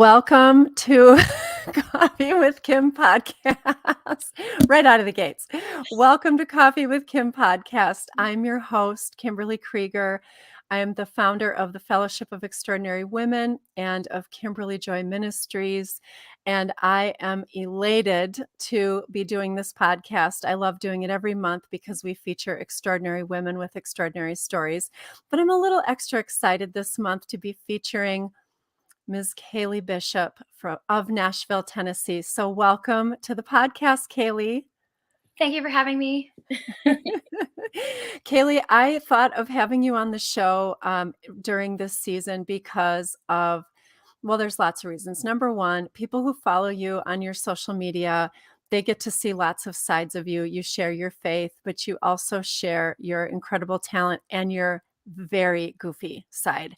Welcome to Coffee with Kim podcast. Right out of the gates. Welcome to Coffee with Kim podcast. I'm your host, Kimberly Krieger. I am the founder of the Fellowship of Extraordinary Women and of Kimberly Joy Ministries. And I am elated to be doing this podcast. I love doing it every month because we feature extraordinary women with extraordinary stories. But I'm a little extra excited this month to be featuring Ms. Kayley Bishop of Nashville, Tennessee. So welcome to the podcast, Kayley. Thank you for having me. Kayley, I thought of having you on the show during this season because of, well, there's lots of reasons. Number one, people who follow you on your social media, they get to see lots of sides of you. You share your faith, but you also share your incredible talent and your very goofy side.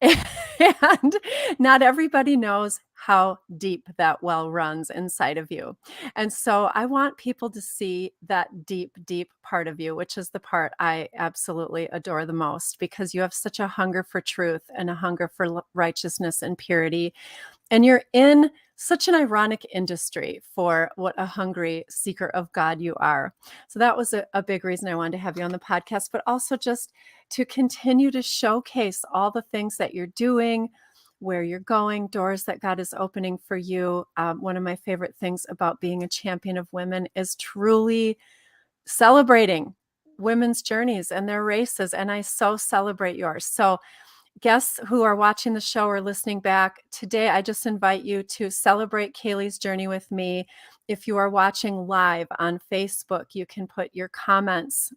And not everybody knows how deep that well runs inside of you. And so I want people to see that deep, deep part of you, which is the part I absolutely adore the most, because you have such a hunger for truth and a hunger for righteousness and purity. And you're in such an ironic industry for what a hungry seeker of God you are. So that was a big reason I wanted to have you on the podcast, but also just to continue to showcase all the things that you're doing, where you're going, doors that God is opening for you. One of my favorite things about being a champion of women is truly celebrating women's journeys and their races. And I so celebrate yours. So guests who are watching the show or listening back today, I just invite you to celebrate Kayley's journey with me. If you are watching live on Facebook, you can put your comments,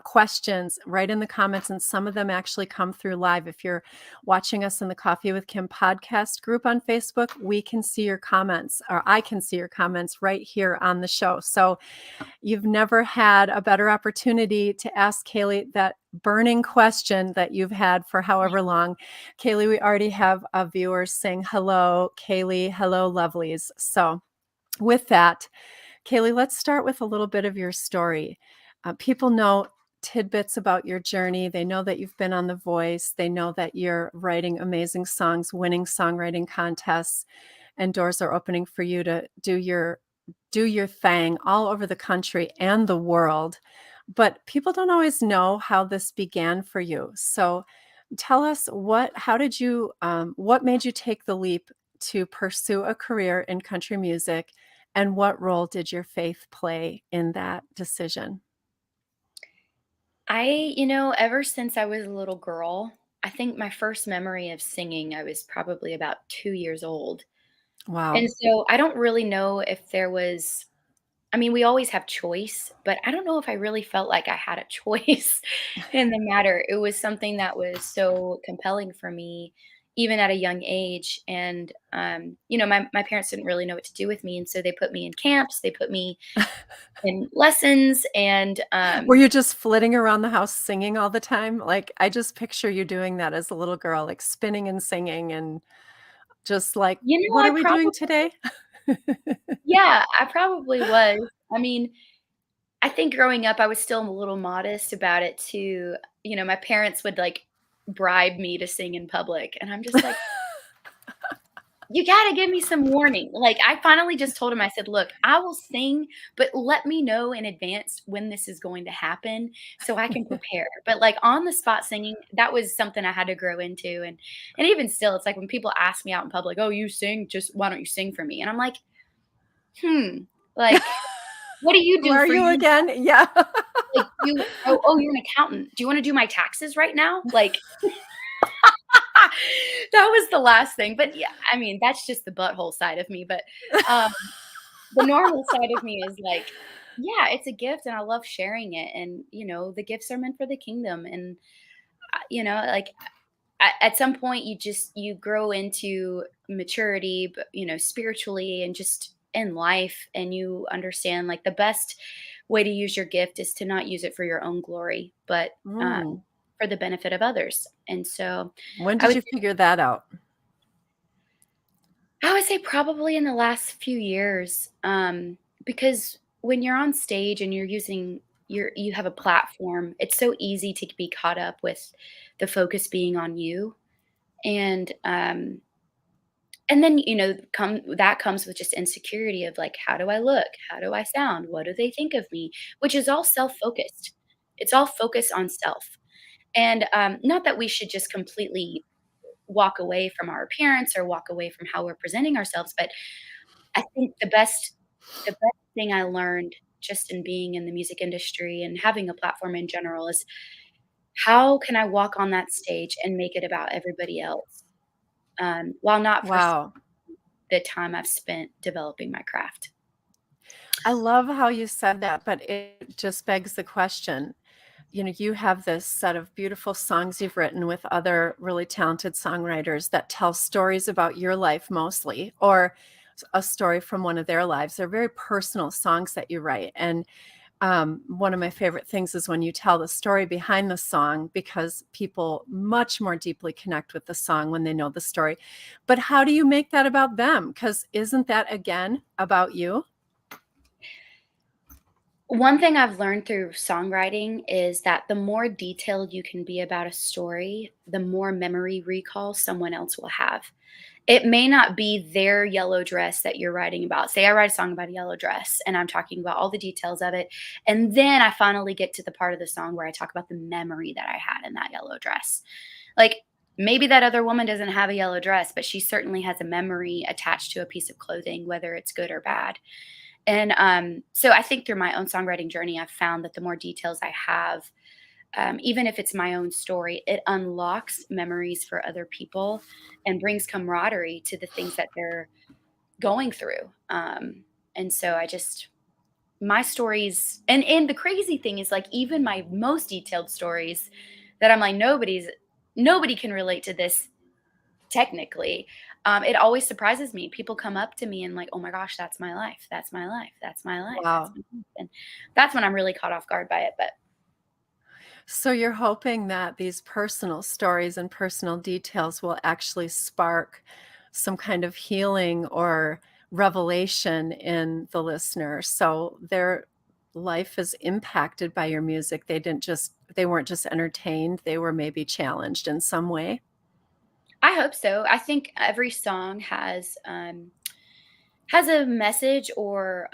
questions right in the comments, and some of them actually come through live. If you're watching us in the Coffee with Kim podcast group on Facebook, we can see your comments, or I can see your comments right here on the show. So you've never had a better opportunity to ask Kayley that burning question that you've had for however long. Kayley, we already have viewers saying hello, Kayley, hello, lovelies. So with that, Kayley, let's start with a little bit of your story. People know tidbits about your journey. They know that you've been on The Voice. They know that you're writing amazing songs, winning songwriting contests, and doors are opening for you to do your thing all over the country and the world. But people don't always know how this began for you. So tell us what made you take the leap to pursue a career in country music, and what role did your faith play in that decision? Ever since I was a little girl, I think my first memory of singing, I was probably about 2 years old. And Wow. so I don't really know if there was we always have choice, but I don't know if I really felt like I had a choice in the matter. It was something that was so compelling for me, even at a young age. And, my parents didn't really know what to do with me. And so they put me in camps, they put me in lessons. And Were you just flitting around the house singing all the time? Like, I just picture you doing that as a little girl, like spinning and singing and just like, what I are we doing probably, today? yeah, I probably was. I mean, I think growing up, I was still a little modest about it too. My parents would like bribe me to sing in public. And I'm just like, you gotta give me some warning. Like, I finally just told him, I said, look, I will sing, but let me know in advance when this is going to happen so I can prepare. But like on the spot singing, that was something I had to grow into. And even still, it's like when people ask me out in public, oh, you sing, just why don't you sing for me? And I'm like, hmm, like, what do you Who do are for you you? again? Yeah. Like you're an accountant. Do you want to do my taxes right now? Like that was the last thing. But yeah, I mean, that's just the butthole side of me. But um the normal side of me is like, yeah, it's a gift and I love sharing it. And, the gifts are meant for the kingdom. And, like at some point you grow into maturity, but, spiritually and just in life. And you understand like the best way to use your gift is to not use it for your own glory, but Mm. for the benefit of others. And so When I did would you figure that out? I would say probably in the last few years, because when you're on stage and you have a platform, it's so easy to be caught up with the focus being on you. And And then, that comes with just insecurity of, like, "How do I look? How do I sound? What do they think of me?" Which is all self-focused. It's all focused on self. And, not that we should just completely walk away from our appearance or walk away from how we're presenting ourselves, but I think the best thing I learned just in being in the music industry and having a platform in general is how can I walk on that stage and make it about everybody else, while not for Wow. the time I've spent developing my craft. I love how you said that, but it just begs the question. You know, you have this set of beautiful songs you've written with other really talented songwriters that tell stories about your life mostly, or a story from one of their lives. They're very personal songs that you write. And one of my favorite things is when you tell the story behind the song because people much more deeply connect with the song when they know the story. But how do you make that about them? Because isn't that again about you? One thing I've learned through songwriting is that the more detailed you can be about a story, the more memory recall someone else will have. It may not be their yellow dress that you're writing about. Say I write a song about a yellow dress and I'm talking about all the details of it. And then I finally get to the part of the song where I talk about the memory that I had in that yellow dress. Like maybe that other woman doesn't have a yellow dress, but she certainly has a memory attached to a piece of clothing, whether it's good or bad. And so I think through my own songwriting journey, I've found that the more details I have, even if it's my own story, it unlocks memories for other people and brings camaraderie to the things that they're going through. And so I just my stories and the crazy thing is like even my most detailed stories that I'm like nobody can relate to this technically. It always surprises me. People come up to me and like, "Oh my gosh, that's my life. That's my life. That's my life. That's Wow. my life." And that's when I'm really caught off guard by it. But So you're hoping that these personal stories and personal details will actually spark some kind of healing or revelation in the listener. So their life is impacted by your music. They weren't just entertained, they were maybe challenged in some way. I hope so. I think every song has a message or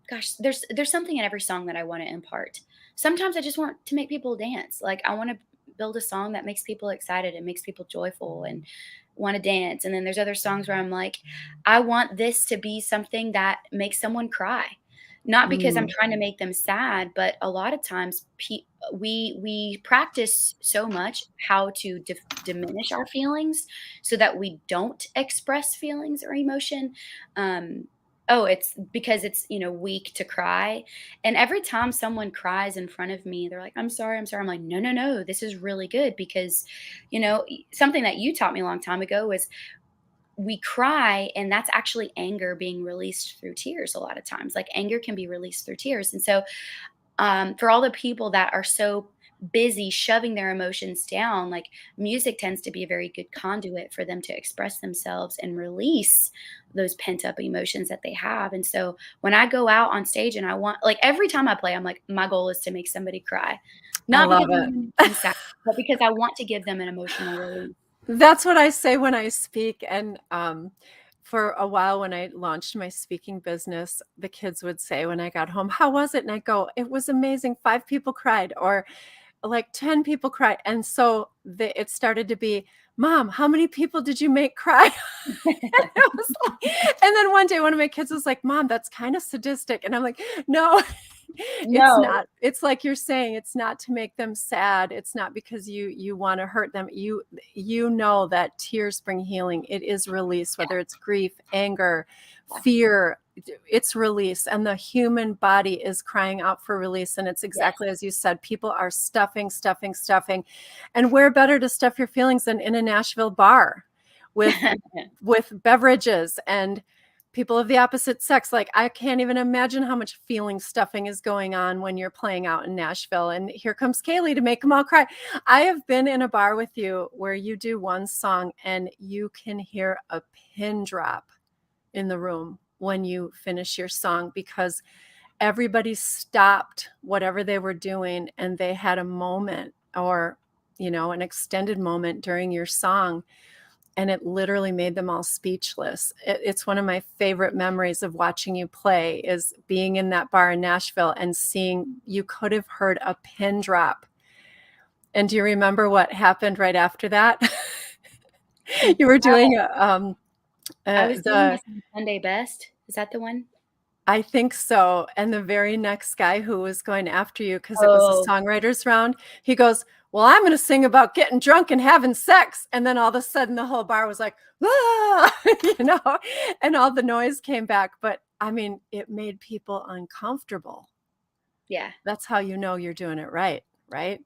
gosh, there's something in every song that I want to impart. Sometimes I just want to make people dance. Like I want to build a song that makes people excited and makes people joyful and want to dance. And then there's other songs where I'm like, I want this to be something that makes someone cry. Not because I'm Mm, trying to make them sad, but a lot of times we practice so much how to diminish our feelings so that we don't express feelings or emotion. Oh, it's because it's, weak to cry. And every time someone cries in front of me, they're like, "I'm sorry, I'm sorry." I'm like, "No, no, no. This is really good because, something that you taught me a long time ago is we cry and that's actually anger being released through tears a lot of times. Like anger can be released through tears." And so for all the people that are so busy shoving their emotions down, like music tends to be a very good conduit for them to express themselves and release those pent up emotions that they have. And so when I go out on stage and I want, like every time I play, I'm like, my goal is to make somebody cry. I Not because love I want to make it. them sad, but because I want to give them an emotional release. That's what I say when I speak, and, for a while when I launched my speaking business, the kids would say when I got home, "How was it?" And I go, "It was amazing, 5 people cried," or like 10 people cried, and so it started to be, "Mom, how many people did you make cry?" And it was like and then one day, one of my kids was like, "Mom, that's kinda sadistic," and I'm like, "No, it's No. not." It's like you're saying, it's not to make them sad, it's not because you wanna hurt them, you know that tears bring healing, it is release, whether it's grief, anger, Yeah. fear, it's release, and the human body is crying out for release, and it's Yes. exactly as you said, people are stuffing, stuffing, stuffing, and where better to stuff your feelings than in a Nashville bar with beverages and people of the opposite sex. Like, I can't even imagine how much feeling stuffing is going on when you're playing out in Nashville, and here comes Kayley to make them all cry. I have been in a bar with you where you do one song and you can hear a pin drop in the room when you finish your song because everybody stopped whatever they were doing and they had a moment or, an extended moment during your song and it literally made them all speechless. It's one of my favorite memories of watching you play is being in that bar in Nashville and seeing you could have heard a pin drop. And do you remember what happened right after that? You were doing I was doing my the Sunday best. Is that the one? I think so, and the very next guy who was going after you, because it was a Oh, songwriters round, he goes, "Well, I'm gonna sing about getting drunk and having sex," and then all of a sudden the whole bar was like, "Ah," you know, and all the noise came back, but, I mean, it made people uncomfortable. yeah. That's how you know you're doing it right, right?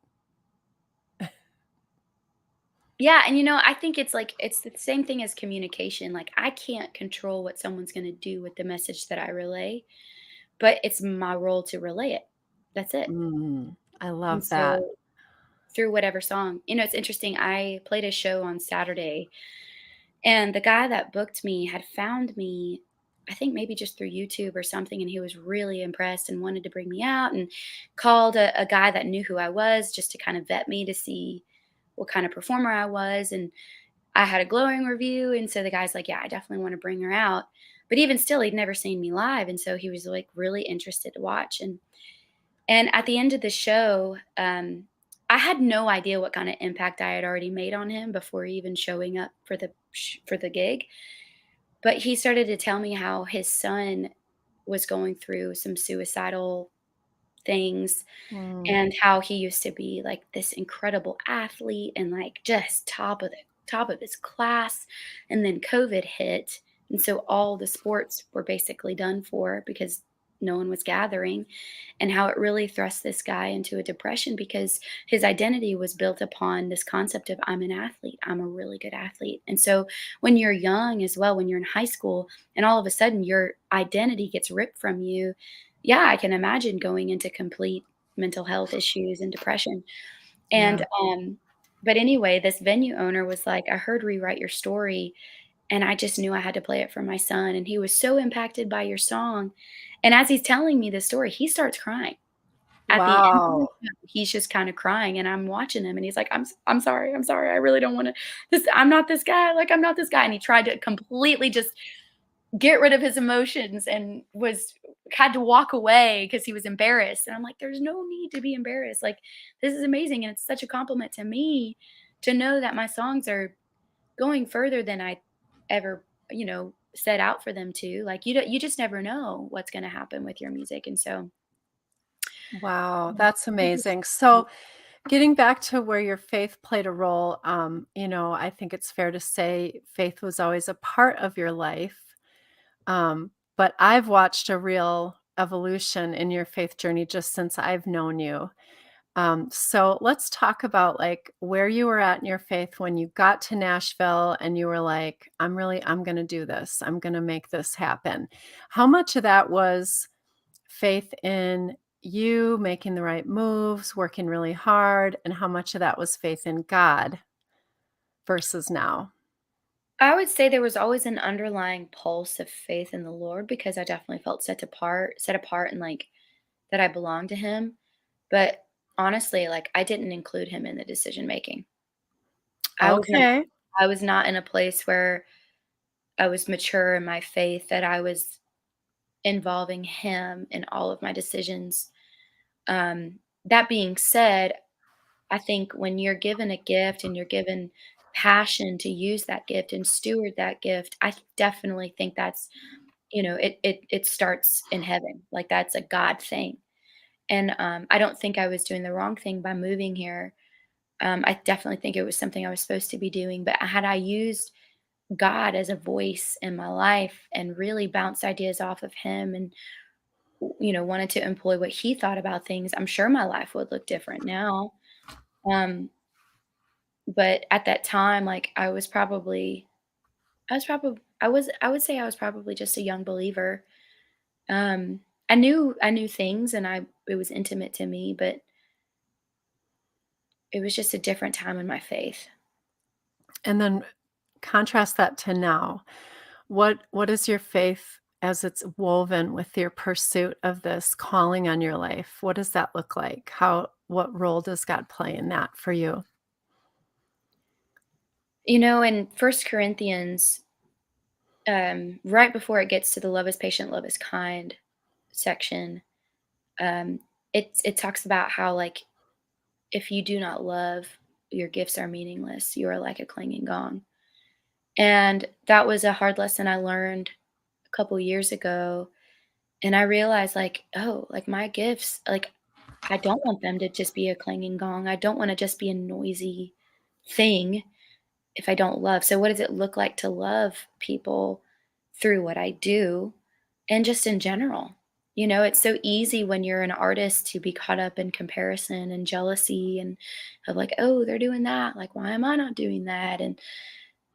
Yeah, and, I think it's like it's the same thing as communication, like, I can't control what someone's gonna do with the message that I relay, but it's my role to relay it. That's it. I And love that. so, through whatever song it's interesting, I played a show on Saturday, and the guy that booked me had found me, I think maybe just through YouTube or something, and he was really impressed and wanted to bring me out and called a guy that knew who I was just to kind of vet me to see what kind of performer I was, and I had a glowing review, and so the guy's like, "Yeah, I definitely wanna bring her out." But even still, he'd never seen me live, and so he was, like, really interested to watch, and at the end of the show, I had no idea what kinda impact I had already made on him before even showing up for the gig, but he started to tell me how his son was going through some suicidal things Mm. and how he used to be, like, this incredible athlete and, like, just top of his class, and then COVID hit, and so all the sports were basically done for because no one was gathering, and how it really thrust this guy into a depression because his identity was built upon this concept of, "I'm an athlete, I'm a really good athlete," and so when you're young as well, when you're in high school, and all of a sudden your identity gets ripped from you, yeah, I can imagine going into complete mental health issues and depression. And, Yeah. but anyway, this venue owner was like, "I heard Rewrite Your Story, and I just knew I had to play it for my son, and he was so impacted by your song." And as he's telling me this story, he starts crying. At the end of the Wow. show, he's just kinda crying, and I'm watching him, and he's like, I'm sorry, I'm sorry, I really don't wanna I'm not this guy, like, I'm not this guy." And he tried to completely just get rid of his emotions and was had to walk away because he was embarrassed, and I'm like, "There's no need to be embarrassed, like, this is amazing, and it's such a compliment to me to know that my songs are going further than I ever, set out for them to, like, you just never know what's gonna happen with your music, and so, Wow, yeah, that's it was amazing. So, getting back to where your faith played a role, I think it's fair to say faith was always a part of your life. But I've watched a real evolution in your faith journey just since I've known you. So let's talk about like where you were at in your faith when you got to Nashville and you were like, I'm going to do this. I'm going to make this happen. How much of that was faith in you making the right moves, working really hard, and how much of that was faith in God versus now? I would say there was always an underlying pulse of faith in the Lord because I definitely felt set apart and, like, that I belonged to Him, but honestly, like, I didn't include Him in the decision making. I was not Okay. I was not in a place where I was mature in my faith that I was involving Him in all of my decisions. That being said, I think when you're given a gift and you're given passion to use that gift and steward that gift, I definitely think that's, it starts in heaven. Like that's a God thing. And I don't think I was doing the wrong thing by moving here. I definitely think it was something I was supposed to be doing. But had I used God as a voice in my life and really bounced ideas off of Him and, wanted to employ what He thought about things, I'm sure my life would look different now. Um, But at that time, like, I would say I was probably just a young believer. I knew things and it was intimate to me, but it was just a different time in my faith. And then contrast that to now. What is your faith as it's woven with your pursuit of this calling on your life? What does that look like? What role does God play in that for you? In First Corinthians, right before it gets to the love is patient, love is kind section, um, it talks about how, like, if you do not love, your gifts are meaningless. You are like a clanging gong. And that was a hard lesson I learned a couple years ago. And I realized, like, oh, like my gifts, like, I don't want them to just be a clanging gong. I don't want to just be a noisy thing if I don't love. So, what does it look like to love people through what I do and just in general? It's so easy when you're an artist to be caught up in comparison and jealousy and of like, oh, they're doing that. Like, why am I not doing that?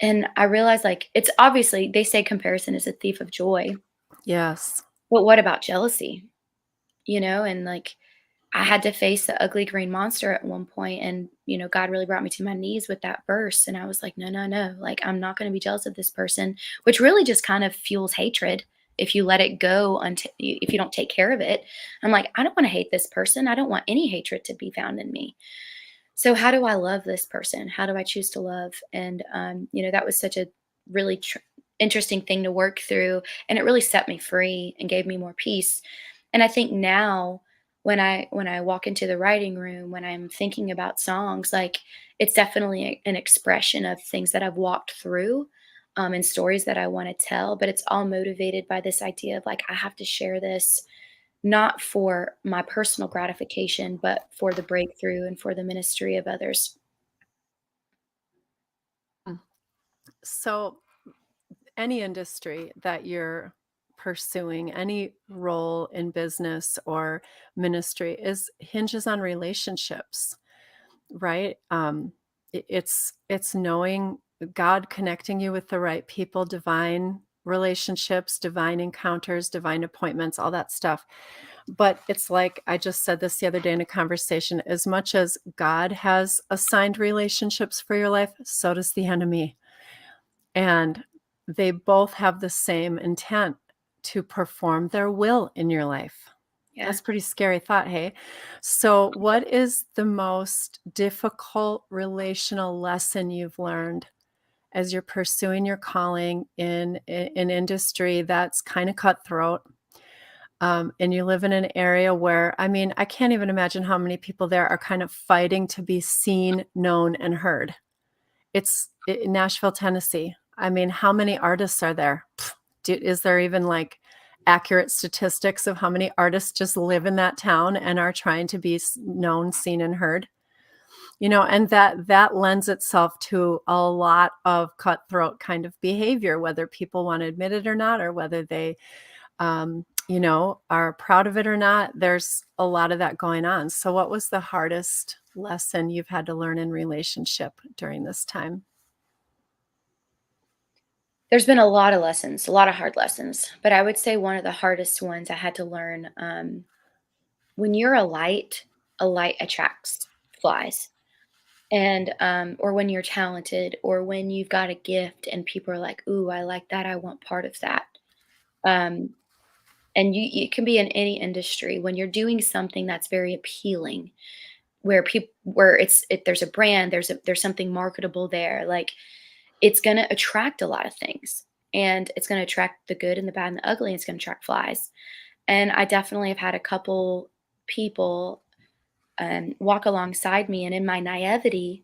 And I realized, like, it's obviously they say comparison is a thief of joy, Yes. but what about jealousy? And like I had to face the ugly green monster at one point, and God really brought me to my knees with that verse, and I was like, no, no, no, like I'm not going to be jealous of this person, which really just kind of fuels hatred if you let it go until if you don't take care of it. I'm like, I don't want to hate this person. I don't want any hatred to be found in me. So how do I love this person? How do I choose to love? And that was such a really interesting thing to work through, and it really set me free and gave me more peace. And I think now when I walk into the writing room, when I'm thinking about songs, like it's definitely an expression of things that I've walked through, and stories that I want to tell. But it's all motivated by this idea of like I have to share this not for my personal gratification, but for the breakthrough and for the ministry of others. Mm. So, any industry that you're pursuing, any role in business or ministry is hinges on relationships, right? It's knowing God connecting you with the right people, divine relationships, divine encounters, divine appointments, all that stuff. But it's like I just said this the other day in a conversation, as much as God has assigned relationships for your life, so does the enemy. And they both have the same intent to perform their will in your life. Yeah. That's pretty scary thought, hey? So, what is the most difficult relational lesson you've learned as you're pursuing your calling in an industry that's kind of cutthroat? And you live in an area where, I mean, I can't even imagine how many people there are kind of fighting to be seen, known, and heard. It's Nashville, Tennessee. I mean, how many artists are there? Is there even like accurate statistics of how many artists just live in that town and are trying to be known, seen, and heard? And that lends itself to a lot of cutthroat kind of behavior, whether people want to admit it or not, or whether they, are proud of it or not. There's a lot of that going on. So, what was the hardest lesson you've had to learn in relationship during this time? There's been a lot of lessons, a lot of hard lessons, but I would say one of the hardest ones I had to learn, when you're a light attracts flies. And or when you're talented, or when you've got a gift and people are like, "Ooh, I like that. I want part of that." Um, and it can be in any industry when you're doing something that's very appealing, where people where there's a brand, there's something marketable there, like it's going to attract a lot of things, and it's going to attract the good and the bad and the ugly, and it's going to attract flies. And I definitely have had a couple people walk alongside me, and in my naivety,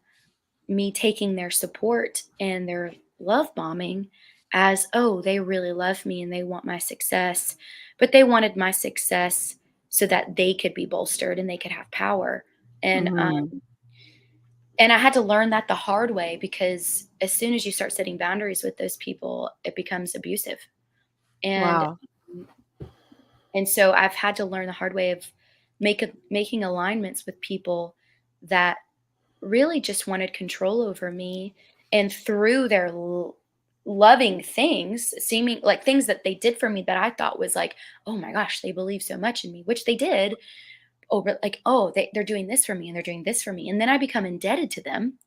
me taking their support and their love bombing as, oh, they really love me and they want my success, but they wanted my success so that they could be bolstered and they could have power. And Mhm. and I had to learn that the hard way, because as soon as you start setting boundaries with those people, it becomes abusive. And Wow. um, and so I've had to learn the hard way of making alignments with people that really just wanted control over me, and through their loving things, seeming like things that they did for me that I thought was like, oh my gosh, they believe so much in me, which they did. Over like, oh, they're doing this for me and they're doing this for me, and then I become indebted to them.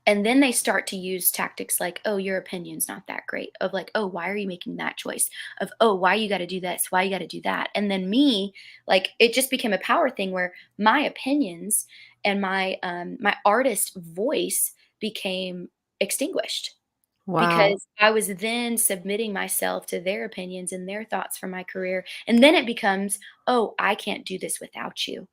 And then they start to use tactics like, oh, your opinion's not that great. Of like, oh, why are you making that choice? Of, oh, why you got to do this? Why you got to do that? And then me, like, it just became a power thing where my opinions and my artist voice became extinguished Wow. because I was then submitting myself to their opinions and their thoughts for my career, and then it becomes, "Oh, I can't do this without you."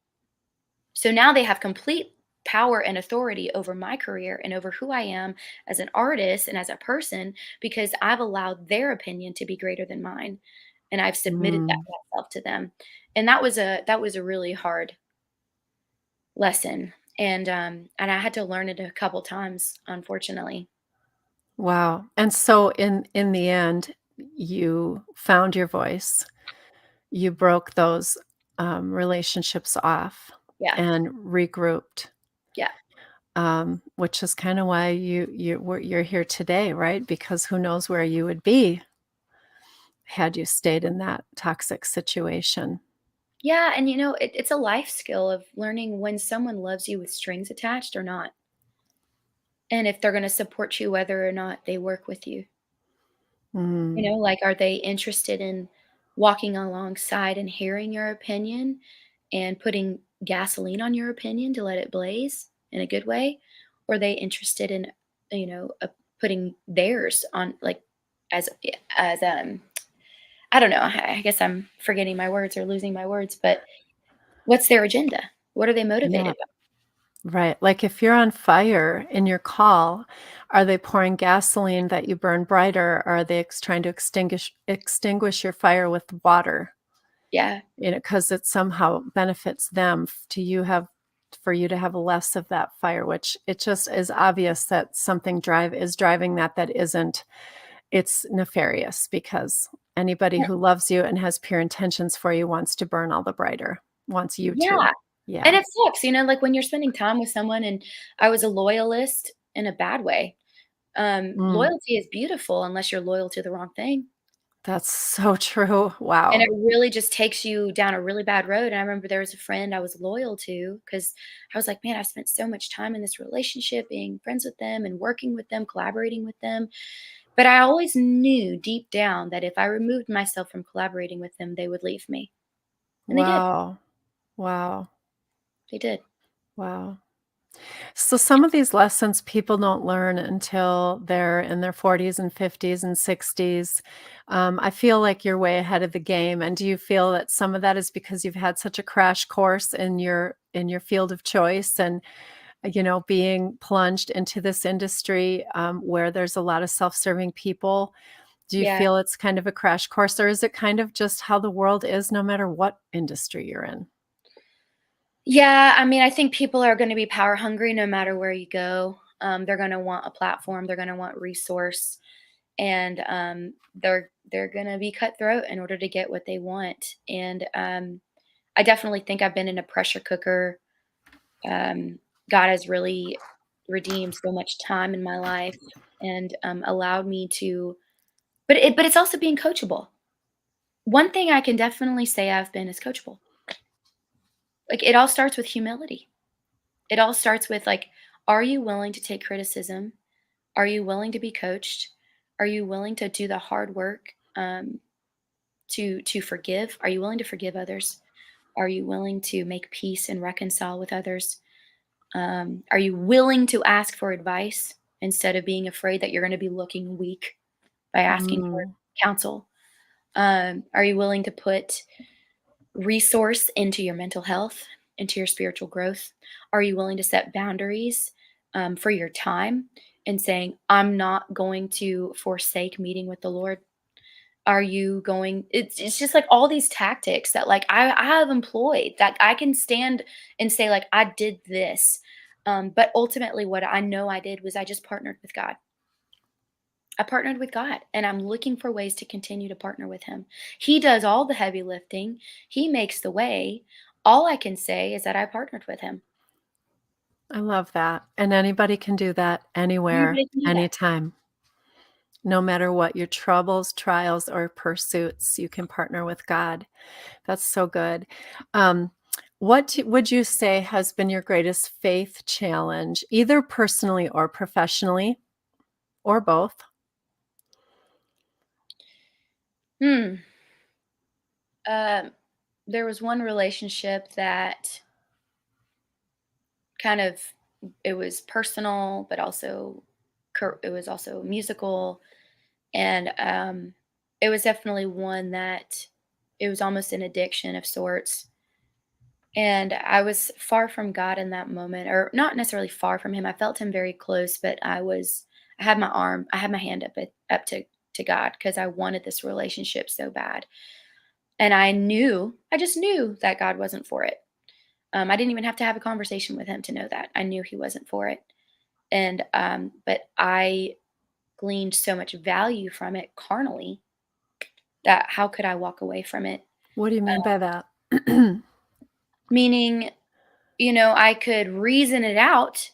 So now they have complete power and authority over my career and over who I am as an artist and as a person because I've allowed their opinion to be greater than mine, and I've submitted Mm. myself to them. And that was a really hard lesson, and I had to learn it a couple times, unfortunately. Wow. And so in the end, you found your voice. You broke those, relationships off Yeah, and regrouped, yeah, which is kinda why you're here today, right? Because who knows where you would be had you stayed in that toxic situation. yeah, and, it's a life skill of learning when someone loves you with strings attached or not, and if they're gonna support you whether or not they work with you. Mm. Like, are they interested in walking alongside and hearing your opinion and putting gasoline on your opinion to let it blaze in a good way? Or are they interested in, putting theirs on, like, as as I don't know. I guess I'm forgetting my words or losing my words, but what's their agenda? What are they Yeah. motivated by? Right, like, if you're on fire in your call, are they pouring gasoline that you burn brighter, or are they trying to extinguish your fire with water? Yeah, Because it somehow benefits them to you have for you to have less of that fire, which it just is obvious that something driving that isn't it's nefarious because anybody yeah, who loves you and has pure intentions for you wants to burn all the brighter, wants you to. yeah. And Yeah. it sucks, like when you're spending time with someone, and I was a loyalist in a bad way. Mm, Loyalty is beautiful unless you're loyal to the wrong thing, that's so true. and Wow. it really just takes you down a really bad road. And I remember there was a friend I was loyal to because I was like, "Man, I spent so much time in this relationship being friends with them and working with them, collaborating with them." But I always knew deep down that if I removed myself from collaborating with them, they would leave me, and they did. Wow. Wow. They did. Wow. So some of these lessons people don't learn until they're in their 40s and 50s and 60s. I feel like you're way ahead of the game. And do you feel that some of that is because you've had such a crash course in your field of choice and being plunged into this industry where there's a lot of self-serving people? Do you Yeah. feel it's kind of a crash course, or is it kind of just how the world is no matter what industry you're in? Yeah, I mean, I think people are gonna be power hungry no matter where you go. They're gonna want a platform, they're gonna want resource, and, they're gonna be cutthroat in order to get what they want, and, I definitely think I've been in a pressure cooker. God has really redeemed so much time in my life and, allowed me to but it's also being coachable. One thing I can definitely say I've been is coachable. Like, it all starts with humility. It all starts with, like, are you willing to take criticism? Are you willing to be coached? Are you willing to do the hard work, to forgive? Are you willing to forgive others? Are you willing to make peace and reconcile with others? Are you willing to ask for advice instead of being afraid that you're gonna be looking weak by asking for Mm, counsel? Are you willing to put resource into your mental health, into your spiritual growth? Are you willing to set boundaries for your time and saying, I'm not going to forsake meeting with the Lord? Are you going it's just like all these tactics that like I have employed that I can stand and say like I did this. But ultimately what I know I did was I just partnered with God. I partnered with God, and I'm looking for ways to continue to partner with him. He does all the heavy lifting. He makes the way. All I can say is that I partnered with him. I love that. And anybody can do that anywhere, Everybody can do that. anytime. No matter what your troubles, trials, or pursuits, you can partner with God. That's so good. Um, would you say has been your greatest faith challenge, either personally or professionally, or both? Hmm. Um, there was one relationship that kind of it was personal, but also it was also musical, and it was definitely one that it was almost an addiction of sorts. And I was far from God in that moment, or not necessarily far from Him. I felt Him very close, but I had my hand up to God because I wanted this relationship so bad, and I just knew that God wasn't for it. I didn't even have to have a conversation with Him to know that. I knew He wasn't for it, and but I gleaned so much value from it carnally that how could I walk away from it? What do you mean by that? Meaning, I could reason it out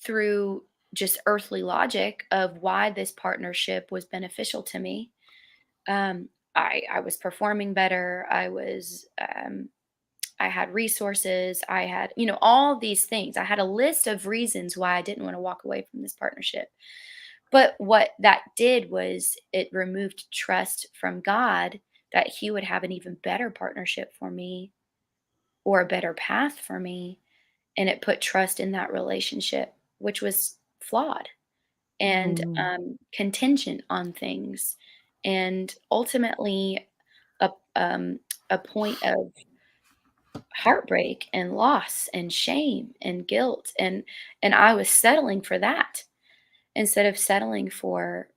through just earthly logic of why this partnership was beneficial to me. I was performing better. I had resources. I had, all these things. I had a list of reasons why I didn't want to walk away from this partnership. But what that did was it removed trust from God that He would have an even better partnership for me or a better path for me. And it put trust in that relationship, which was flawed and Mm. contingent on things. And ultimately, a, um, a point of heartbreak and loss and shame and guilt. And I was settling for that instead of settling for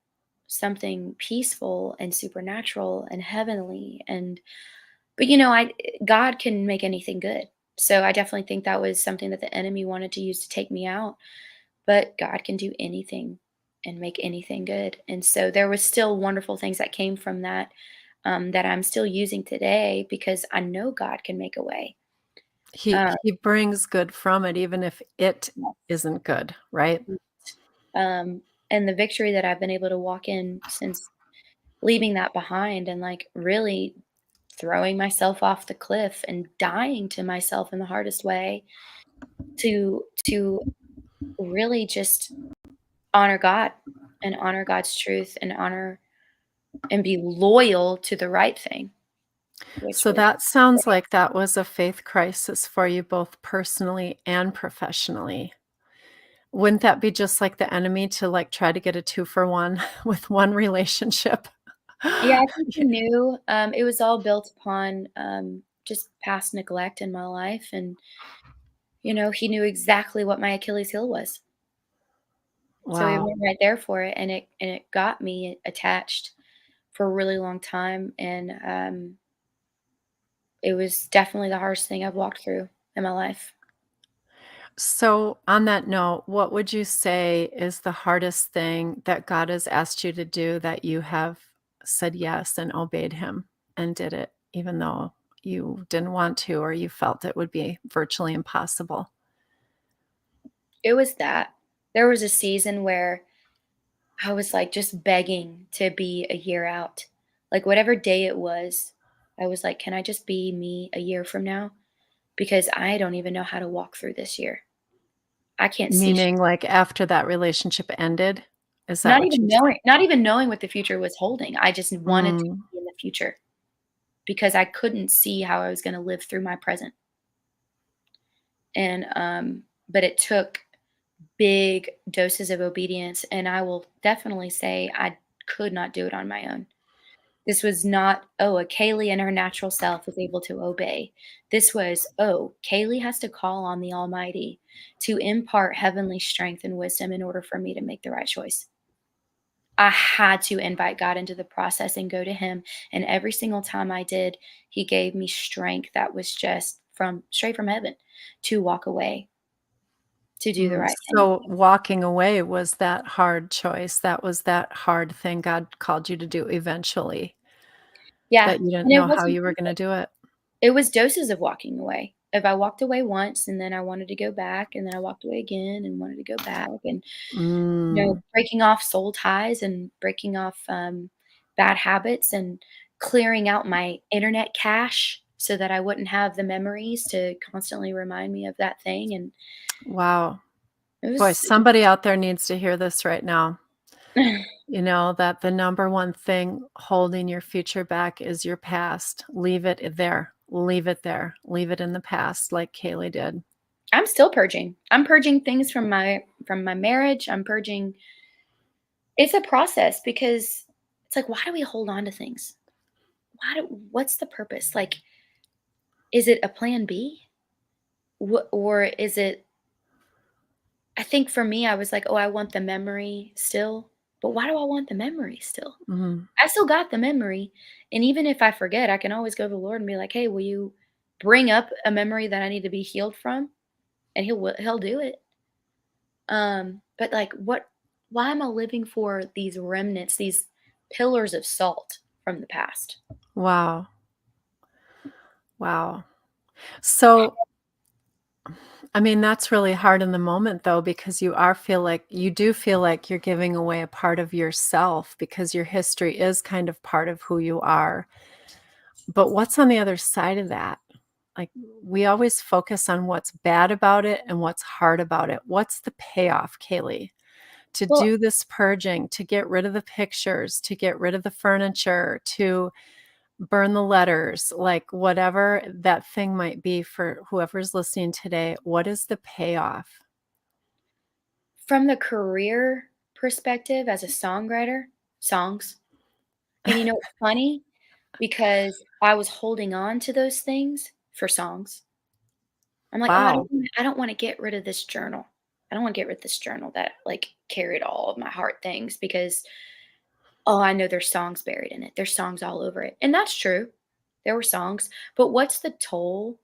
something peaceful and supernatural and heavenly. And but I God can make anything good. So I definitely think that was something that the enemy wanted to use to take me out, but God can do anything and make anything good. And so there was still wonderful things that came from that, that I'm still using today because I know God can make a way. He Uh, he brings good from it even if it isn't good, right? um, and the victory that I've been able to walk in since leaving that behind and like really throwing myself off the cliff and dying to myself in the hardest way to really just honor God and honor God's truth and honor and be loyal to the right thing, which So was that sounds like that was a faith crisis for you both personally and professionally. Wouldn't that be just like the enemy to, like, try to get a 2 for 1 with one relationship? yeah, I think he knew, it was all built upon, just past neglect in my life, and, he knew exactly what my Achilles heel was. So he Wow. went right there for it, and it got me attached for a really long time, and, it was definitely the hardest thing I've walked through in my life. So, on that note, what would you say is the hardest thing that God has asked you to do that you have said yes and obeyed Him and did it, even though you didn't want to or you felt it would be virtually impossible? It was that. There was a season where I was, like, just begging to be a year out. Like, whatever day it was, I was like, "Can I just be me a year from now? Because I don't even know how to walk through this year. I can't see Meaning, like, after that relationship ended? Is that not what even you knowing not even knowing what the future was holding. I just wanted to Mm. be in the future because I couldn't see how I was gonna live through my present. And, but it took big doses of obedience, and I will definitely say I could not do it on my own. This was not, "Oh, a Kaylee in her natural self is able to obey." This was, "Oh, Kaylee has to call on the Almighty to impart heavenly strength and wisdom in order for me to make the right choice." I had to invite God into the process and go to Him, and every single time I did, He gave me strength that was just from straight from heaven to walk away, to do the Mm, right thing. so walking away was that hard choice, that was that hard thing God called you to do eventually, Yeah, that you didn't and it know how wasn't you were gonna do it. it was doses of walking away. If I walked away once and then I wanted to go back, and then I walked away again and wanted to go back, and, Mm, breaking off soul ties and breaking off, bad habits and clearing out my internet cache so that I wouldn't have the memories to constantly remind me of that thing, and wow. it Boy, was somebody out there needs to hear this right now, that the number one thing holding your future back is your past. Leave it there. Leave it there. Leave it in the past like Kaylee did. I'm still purging. I'm purging things from my marriage. I'm purging. It's a process because it's like, why do we hold on to things? What's the purpose? Like, is it a plan B? Or is it, I think for me, I was like, oh, I want the memory still. But why do I want the memory still? Mhm. I still got the memory. And even if I forget, I can always go to the Lord and be like, hey, will you bring up a memory that I need to be healed from? And he'll do it. But like why am I living for these remnants, these pillars of salt from the past? Wow. Wow. So, I mean, that's really hard in the moment though, because you do feel like you're giving away a part of yourself because your history is kind of part of who you are. But what's on the other side of that? Like, we always focus on what's bad about it and what's hard about it. What's the payoff, Kaylee? To Well, do this purging, to get rid of the pictures, to get rid of the furniture, to burn the letters, like whatever that thing might be for whoever's listening today, what is the payoff? from the career perspective as a songwriter, songs. And you know it's funny because I was holding on to those things for songs. I'm like, "Oh, Wow. I don't wanna get rid of this journal. I don't wanna get rid of this journal that, like, carried all of my heart things because, oh, I know there's songs buried in it. There's songs all over it." And that's true. There were songs, but what's the toll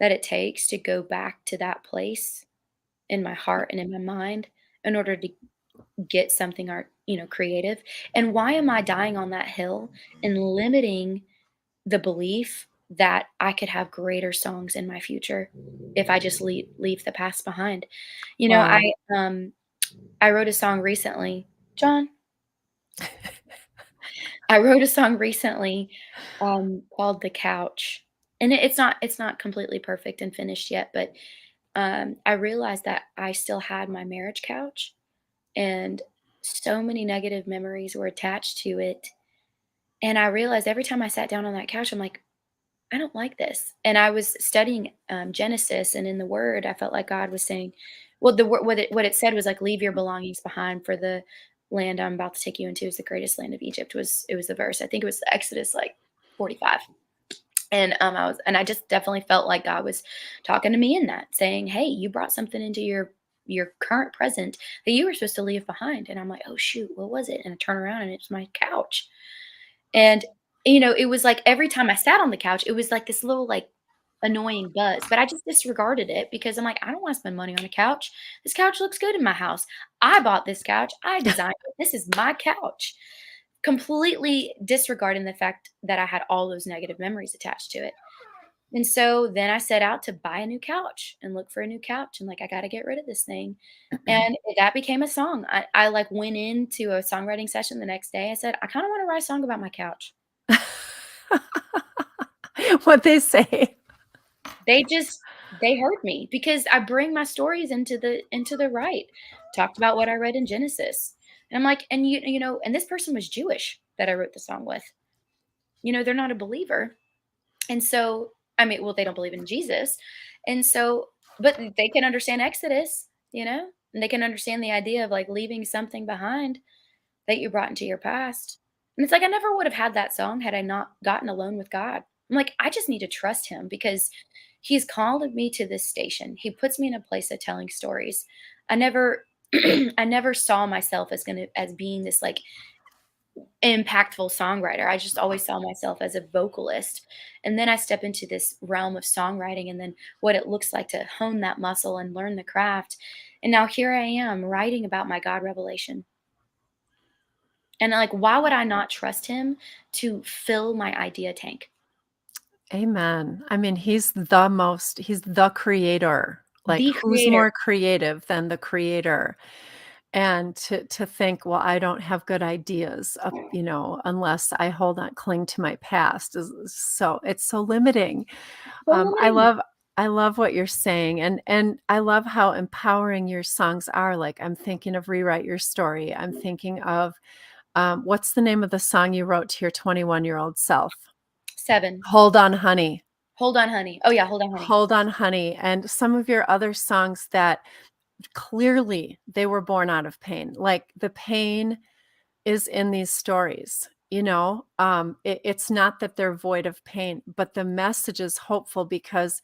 that it takes to go back to that place in my heart and in my mind in order to get something creative? And why am I dying on that hill and limiting the belief that I could have greater songs in my future if I just leave the past behind. You know, Wow. I wrote a song recently. John, I wrote a song recently, called "The Couch," and it's not completely perfect and finished yet, but, I realized that I still had my marriage couch, and so many negative memories were attached to it, and I realized every time I sat down on that couch, I'm like, I don't like this. And I was studying Genesis, and in the Word, I felt like God was saying, well, what it said was like, leave your belongings behind, for the land I'm about to take you into is the greatest land of Egypt. Was the verse? I think it was Exodus like 45. And I just definitely felt like God was talking to me in that, saying, hey, you brought something into your current present that you were supposed to leave behind. And I'm like, oh shoot, what was it? And I turn around and it's my couch. And, it was like every time I sat on the couch, it was like this little, like, annoying buzz, but I just disregarded it because I'm like, "I don't wanna spend money on a couch. This couch looks good in my house. I bought this couch. I designed it. This is my couch." Completely disregarding the fact that I had all those negative memories attached to it. And so then I set out to buy a new couch and look for a new couch and, like, I gotta get rid of this thing. And that became a song. I, like, went into a songwriting session the next day. I said, "I kinda wanna write a song about my couch." What they say. They just they hurt me because I bring my stories into the right. Talked about what I read in Genesis. And I'm like, and and this person was Jewish that I wrote the song with. They're not a believer. And so, I mean, well, they don't believe in Jesus. And so, but they can understand Exodus, and they can understand the idea of like leaving something behind that you brought into your past. And it's like I never would have had that song had I not gotten alone with God. I'm like, I just need to trust him because he's called me to this station. He puts me in a place of telling stories. I never I never saw myself as being this like impactful songwriter. I just always saw myself as a vocalist. And then I step into this realm of songwriting and then what it looks like to hone that muscle and learn the craft. And now here I am writing about my God revelation. And, like, why would I not trust him to fill my idea tank? Amen. I mean, he's the creator. Like, The who's creator. more creative than the creator? And to think, "Well, I don't have good ideas, unless I cling to my past," is so it's so limiting. So Um, I limiting. love I love what you're saying, and I love how empowering your songs are. Like, I'm thinking of "Rewrite Your Story." I'm thinking of, what's the name of the song you wrote to your 21-year-old self? 7. "Hold On, Honey." Hold On Honey. Oh, yeah, Hold On Honey. Hold On Honey, and some of your other songs that clearly they were born out of pain. Like the pain is in these stories, you know? It's not that they're void of pain, but the message is hopeful because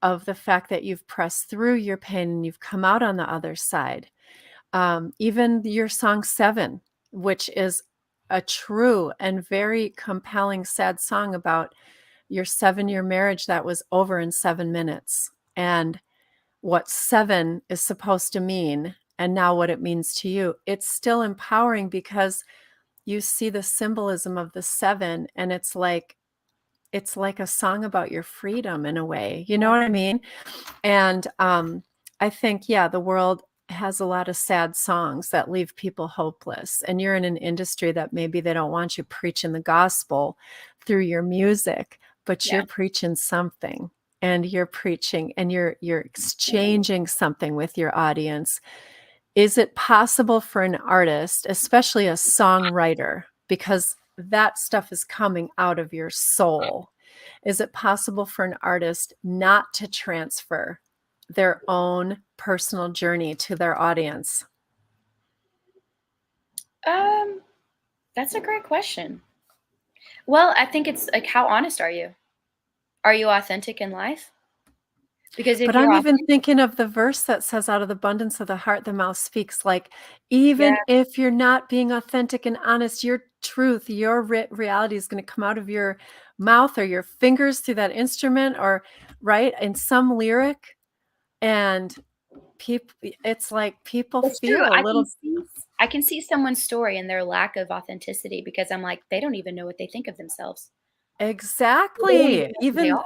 of the fact that you've pressed through your pain and you've come out on the other side. Even your song 7, which is a true and very compelling, sad song about your 7-year marriage that was over in 7 minutes, and what 7 is supposed to mean, and now what it means to you. It's still empowering because you see the symbolism of the 7, and it's like a song about your freedom in a way, you know Yeah, what I mean? And, I think, yeah, the world has a lot of sad songs that leave people hopeless, and you're in an industry that maybe they don't want you preaching the gospel through your music, but yeah. you're preaching something, and you're preaching and you're exchanging something with your audience. Is it possible for an artist, especially a songwriter, because that stuff is coming out of your soul, is it possible for an artist not to transfer their own personal journey to their audience? Um, that's a great question. Well, I think it's like, how honest are you? Are you authentic in life? Because if But you're I'm even authentic, thinking of the verse that says, "Out of the abundance of the heart, the mouth speaks." Like, yeah, even if you're not being authentic and honest, your truth, your reality is going to come out of your mouth or your fingers through that instrument, or right in some lyric. And people, it's like people it's true. feel a little I can see someone's story and their lack of authenticity because I'm like, they don't even know what they think of themselves. They don't even exactly. know who they Even are.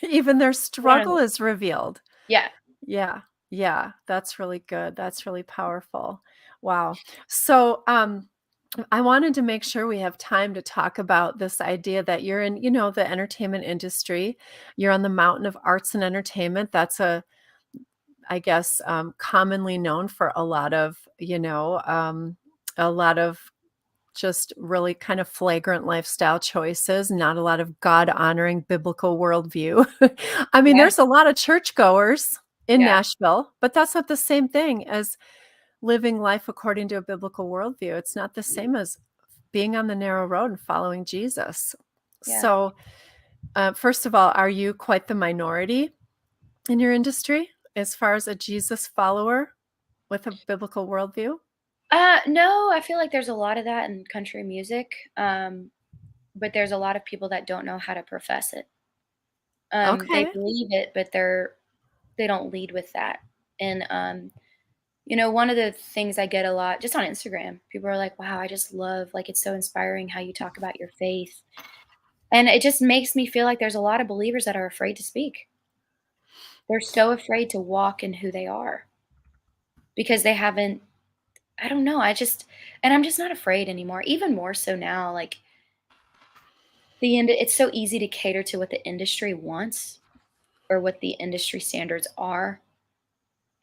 even their They don't struggle know. is revealed. Yeah. Yeah. Yeah, that's really good. That's really powerful. Wow. So, I wanted to make sure we have time to talk about this idea that you're in, you know, the entertainment industry. You're on the mountain of arts and entertainment. That's a, I guess, commonly known for a lot of, a lot of just really kind of flagrant lifestyle choices, not a lot of God honoring biblical worldview. I mean, Yeah. there's a lot of churchgoers in Yeah. Nashville, but that's not the same thing as living life according to a biblical worldview. It's not the same as being on the narrow road and following Jesus. Yeah. So, first of all, are you quite the minority in your industry as far as a Jesus follower with a biblical worldview? No, I feel like there's a lot of that in country music, but there's a lot of people that don't know how to profess it. They Okay. believe it, but they don't lead with that. And one of the things I get a lot just on Instagram, people are like, "Wow, I just love like it's so inspiring how you talk about your faith." And it just makes me feel like there's a lot of believers that are afraid to speak. They're so afraid to walk in who they are because they haven't I don't know, and I'm just not afraid anymore. Even more so now, like it's so easy to cater to what the industry wants or what the industry standards are.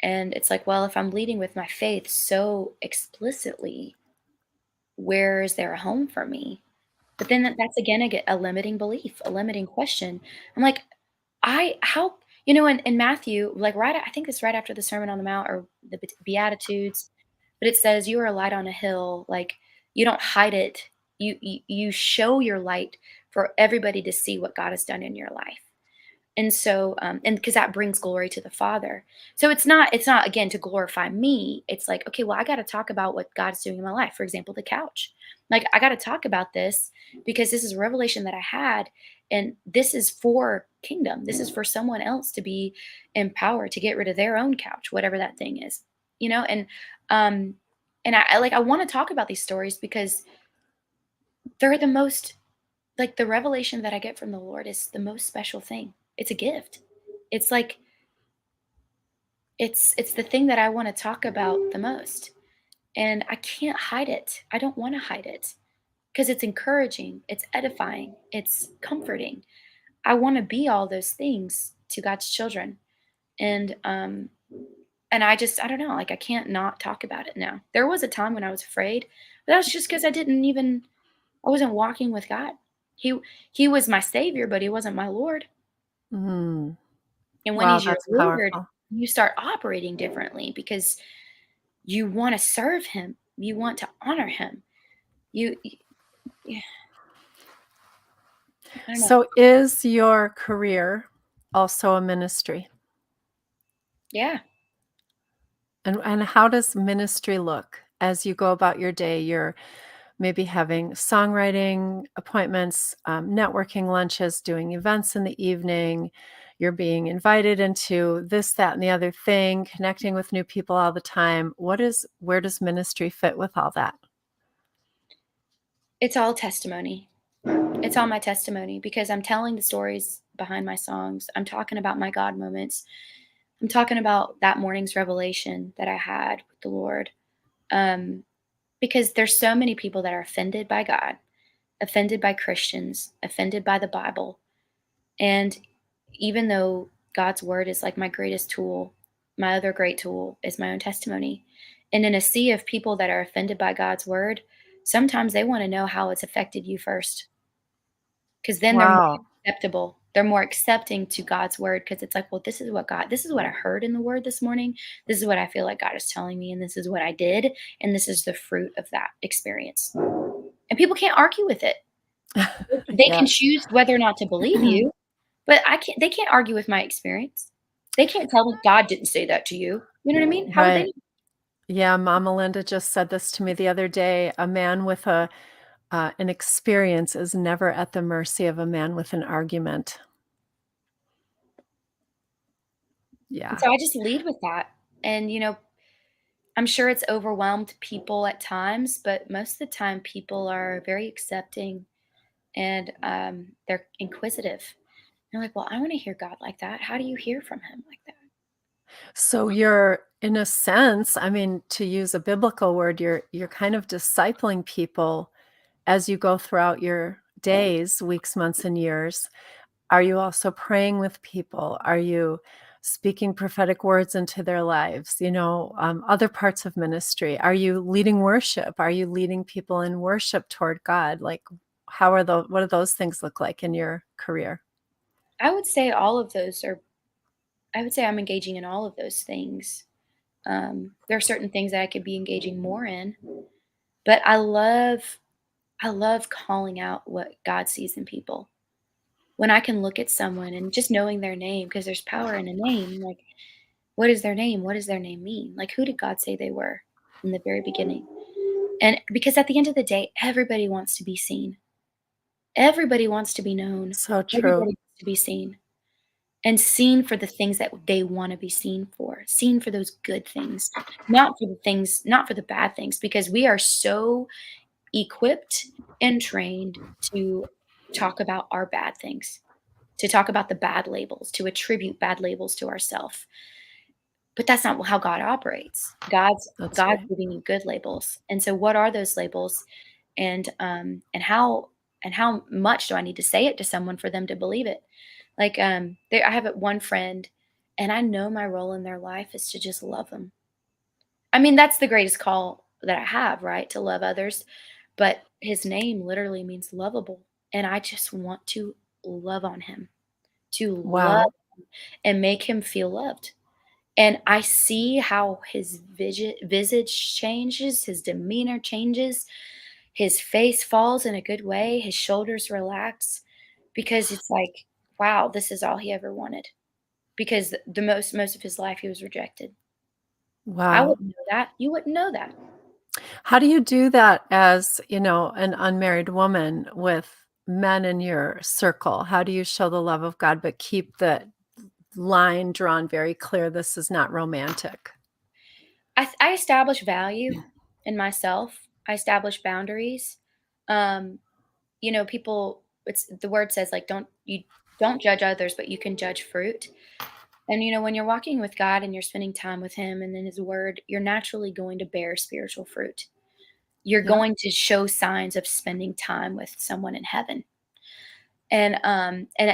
And it's like, well, if I'm leading with my faith so explicitly, where is there a home for me? But then that's again a limiting belief, a limiting question. I'm like, I how in Matthew, like I think it's right after the Sermon on the Mount or the Beatitudes, but it says you are a light on a hill. Like you don't hide it. You show your light for everybody to see what God has done in your life. And so, and because that brings glory to the Father. So it's not again to glorify me. It's like, okay, well, I got to talk about what God's doing in my life. For example, the couch. Like I got to talk about this because this is a revelation that I had, and this is for kingdom. This is for someone else to be empowered to get rid of their own couch, whatever that thing is, um, and I want to talk about these stories because they're the most like, the revelation that I get from the Lord is the most special thing. It's a gift. It's like it's the thing that I wanna talk about the most, and I can't hide it. I don't wanna hide it because it's encouraging, it's edifying, it's comforting. I wanna be all those things to God's children, and, um, and I don't know, like, I can't not talk about it now. There was a time when I was afraid, but that was just because I wasn't walking with God. He he was my savior, but he wasn't my Lord. Mm. And when Wow, he's your that's Lord, powerful. you start operating differently because you wanna serve him. You want to honor him. You yeah, I don't know. So is your career also a ministry? Yeah. And how does ministry look as you go about your day? You're maybe having songwriting appointments, networking lunches, doing events in the evening. You're being invited into this, that, and the other thing, connecting with new people all the time. Where does ministry fit with all that? It's all testimony. It's all my testimony because I'm telling the stories behind my songs. I'm talking about my God moments. I'm talking about that morning's revelation that I had with the Lord. Um, because there's so many people that are offended by God, offended by Christians, offended by the Bible. And even though God's word is like my greatest tool, my other great tool is my own testimony. And in a sea of people that are offended by God's word, sometimes they want to know how it's affected you first, because then they're more Wow. acceptable. They're more accepting to God's word because it's like, well, this is what I heard in the word this morning. This is what I feel like God is telling me, and this is what I did, and this is the fruit of that experience. And people can't argue with it. They can Yeah. choose whether or not to believe you, but I can't they can't argue with my experience. They can't tell me God didn't say that to you. You know what I mean? How would they Right. know? Yeah, Mama Linda just said this to me the other day. A man with an experience is never at the mercy of a man with an argument. And Yeah. so I just lead with that. And, I'm sure it's overwhelmed people at times, but most of the time people are very accepting and, they're inquisitive. They're like, "Well, I wanna hear God like that. How do you hear from him like that?" So you're in a sense, I mean, to use a biblical word, you're kind of discipling people as you go throughout your days, weeks, months, and years. Are you also praying with people? Are you speaking prophetic words into their lives? Other parts of ministry. Are you leading worship? Are you leading people in worship toward God? Like, what do those things look like in your career? I would say all of those are I would say I'm engaging in all of those things. There are certain things that I could be engaging more in, but I love calling out what God sees in people. When I can look at someone and just knowing their name, because there's power in a name, like, what is their name? What does their name mean? Like, who did God say they were in the very beginning? And because at the end of the day, everybody wants to be seen. Everybody wants to be known. So true. Everybody wants to be seen and seen for the things that they want to be seen for, seen for those good things, not for the bad things, because we are so equipped and trained to talk about our bad things, to talk about the bad labels, to attribute bad labels to ourselves. But that's not how God operates. That's God's right. giving you good labels. And so what are those labels? And how much do I need to say it to someone for them to believe it? Like I have one friend, and I know my role in their life is to just love them. I mean, that's the greatest call that I have, right? To love others. But his name literally means lovable. And I just want to love on him, to love Wow. and make him feel loved. And I see how his visage changes, his demeanor changes, his face falls in a good way, his shoulders relax because it's like, wow, this is all he ever wanted. Because the most of his life he was rejected. I Wow. wouldn't know that. You wouldn't know that. How do you do that as, an unmarried woman with men in your circle? How do you show the love of God, but keep the line drawn very clear? This is not romantic. I establish value in myself. I establish boundaries. Um, people it's the word says like don't judge others, but you can judge fruit. And when you're walking with God and you're spending time with him and in his word, you're naturally going to bear spiritual fruit. You're Yeah. going to show signs of spending time with someone in heaven. And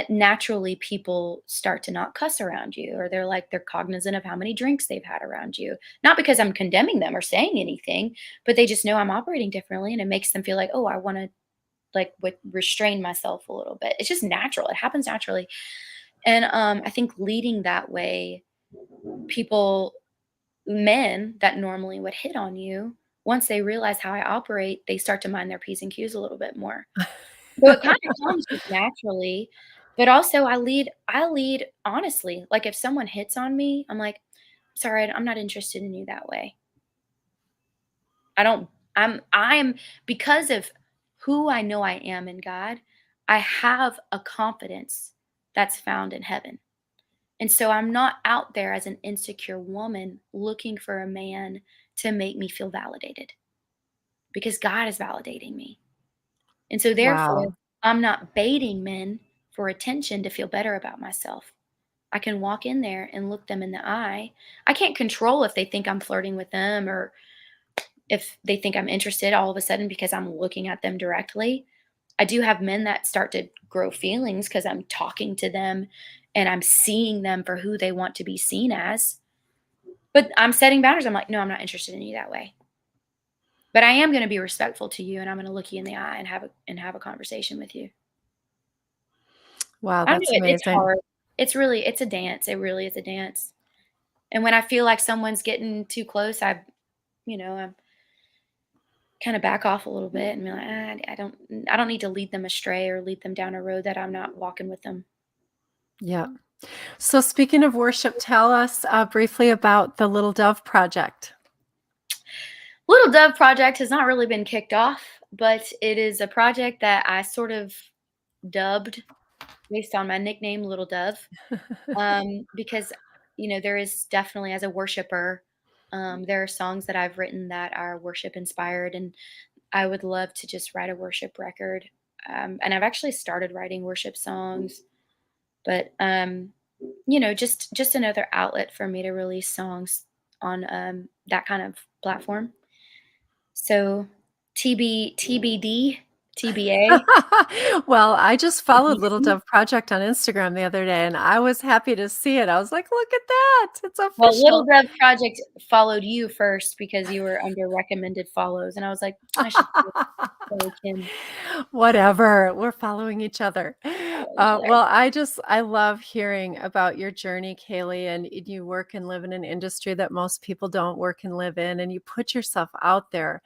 naturally people start to not cuss around you, or they're cognizant of how many drinks they've had around you. Not because I'm condemning them or saying anything, but they just know I'm operating differently, and it makes them feel like, oh, I want to like restrain myself a little bit. It's just natural. It happens naturally. And, I think leading that way, people men that normally would hit on you, once they realize how I operate, they start to mind their P's and Q's a little bit more. So it kinda comes just naturally, but also I lead honestly. Like, if someone hits on me, I'm like, "Sorry, I'm not interested in you that way." I don't I'm because of who I know I am in God, I have a confidence that's found in heaven. And so I'm not out there as an insecure woman looking for a man to make me feel validated because God is validating me. And so therefore, Wow. I'm not baiting men for attention to feel better about myself. I can walk in there and look them in the eye. I can't control if they think I'm flirting with them or if they think I'm interested all of a sudden because I'm looking at them directly. I do have men that start to grow feelings because I'm talking to them and I'm seeing them for who they want to be seen as. But I'm setting boundaries. I'm like, no, I'm not interested in you that way. But I am going to be respectful to you and I'm going to look you in the eye and have a conversation with you. Wow, I know that's it's amazing. hard. It's a dance. It really is a dance. And when I feel like someone's getting too close, I kind of back off a little bit and be like, I don't need to lead them astray or lead them down a road that I'm not walking with them. Yeah. So speaking of worship, tell us, briefly about the Little Dove Project. Little Dove project has not really been kicked off, but it is a project that I sort of dubbed based on my nickname, Little Dove, because there is definitely as a worshiper, there are songs that I've written that are worship inspired, and I would love to just write a worship record. And I've actually started writing worship songs, but just another outlet for me to release songs on that kind of platform. So TBD, TBA. Well, I just followed Little Dove Project on Instagram the other day, and I was happy to see it. I was like, "Look at that. It's Well, Little official." Dove Project followed you first because you were under recommended follows, and I was like, "I should follow Kim, Whatever, we're following each other. follow each other." Well, I love hearing about your journey, Kaylee, and you work and live in an industry that most people don't work and live in, and you put yourself out there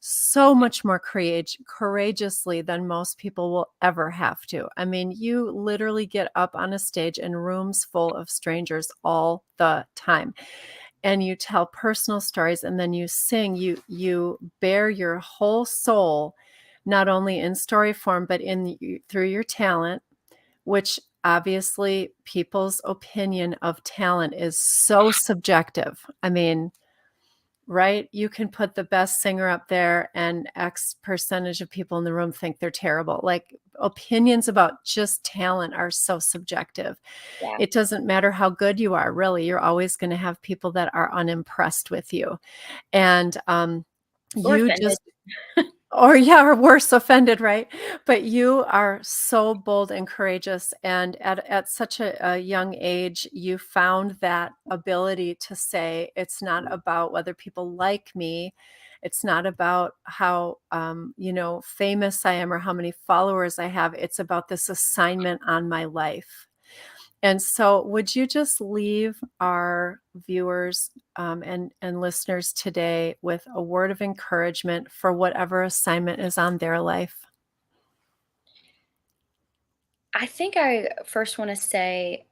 so much more courageously than most people will ever have to. I mean, you literally get up on a stage in rooms full of strangers all the time, and you tell personal stories, and then you sing. You bear your whole soul, not only in story form, but through your talent, which obviously people's opinion of talent is so subjective. I mean, right? You can put the best singer up there and X percentage of people in the room think they're terrible. Like, opinions about just talent are so subjective. Yeah, It doesn't matter how good you are, really. You're always going to have people that are unimpressed with you. And or you offended. just or yeah, or worse, offended, right? But you are so bold and courageous, and at such a young age, you found that ability to say, "It's not about whether people like me. It's not about how, famous I am or how many followers I have. It's about this assignment on my life." And so, would you just leave our viewers, and listeners today with a word of encouragement for whatever assignment is on their life? I think I first wanna say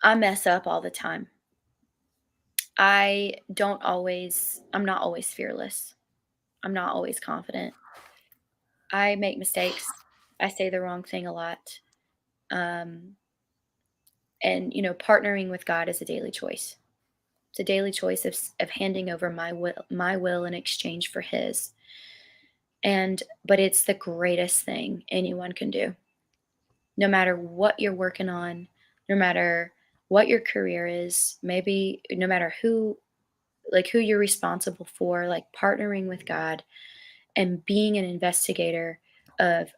I mess up all the time. I'm not always fearless. I'm not always confident. I make mistakes. I say the wrong thing a lot. Um, and, partnering with God is a daily choice. It's a daily choice of handing over my will in exchange for His. But it's the greatest thing anyone can do. No matter what you're working on, no matter what your career is, maybe no matter who you're responsible for, like partnering with God and being an investigator of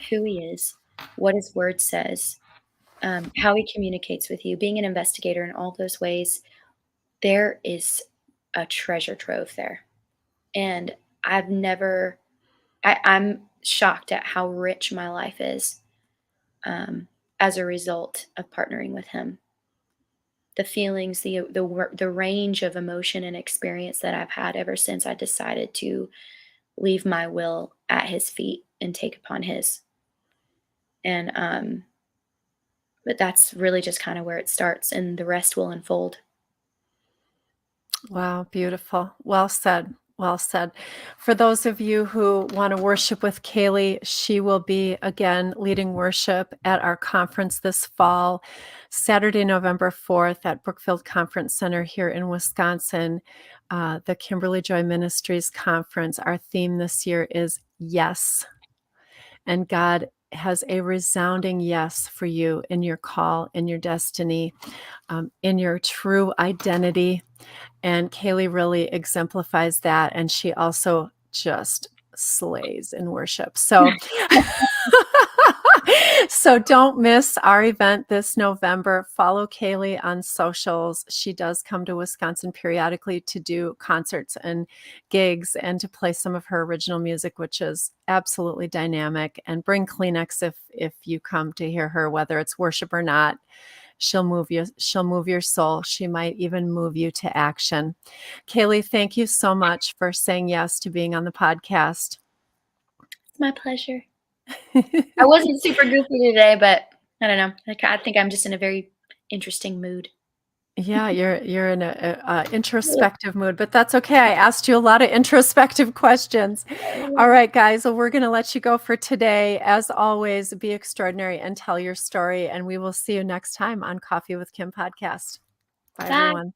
who He is, what His Word says, how He communicates with you, being an investigator in all those ways, there is a treasure trove there. And I've never, I'm shocked at how rich my life is. as a result of partnering with him. The feelings, the range of emotion and experience that I've had ever since I decided to leave my will at his feet and take upon his. And but that's really just kind of where it starts, and the rest will unfold. Wow, beautiful. Well said. Well said. For those of you who want to worship with Kayley, she will be again leading worship at our conference this fall, Saturday, November 4th at Brookfield Conference Center here in Wisconsin. The Kimberly Joy Ministries Conference. Our theme this year is yes. And God has a resounding yes for you in your call, in your destiny, in your true identity. And Kayley really exemplifies that, and she also just slays in worship. So so don't miss our event this November. Follow Kayley on socials. She does come to Wisconsin periodically to do concerts and gigs and to play some of her original music, which is absolutely dynamic. And bring Kleenex if you come to hear her, whether it's worship or not. She'll move you. She'll move your soul. She might even move you to action. Kayley, thank you so much for saying yes to being on the podcast. It's my pleasure. I wasn't super goofy today, but I don't know. Like, I think I'm just in a very interesting mood. Yeah, you're in a introspective mood, but that's okay. I asked you a lot of introspective questions. All right, guys, well, we're going to let you go for today. As always, be extraordinary and tell your story, and we will see you next time on Coffee with Kim podcast. Bye, Bye. everyone.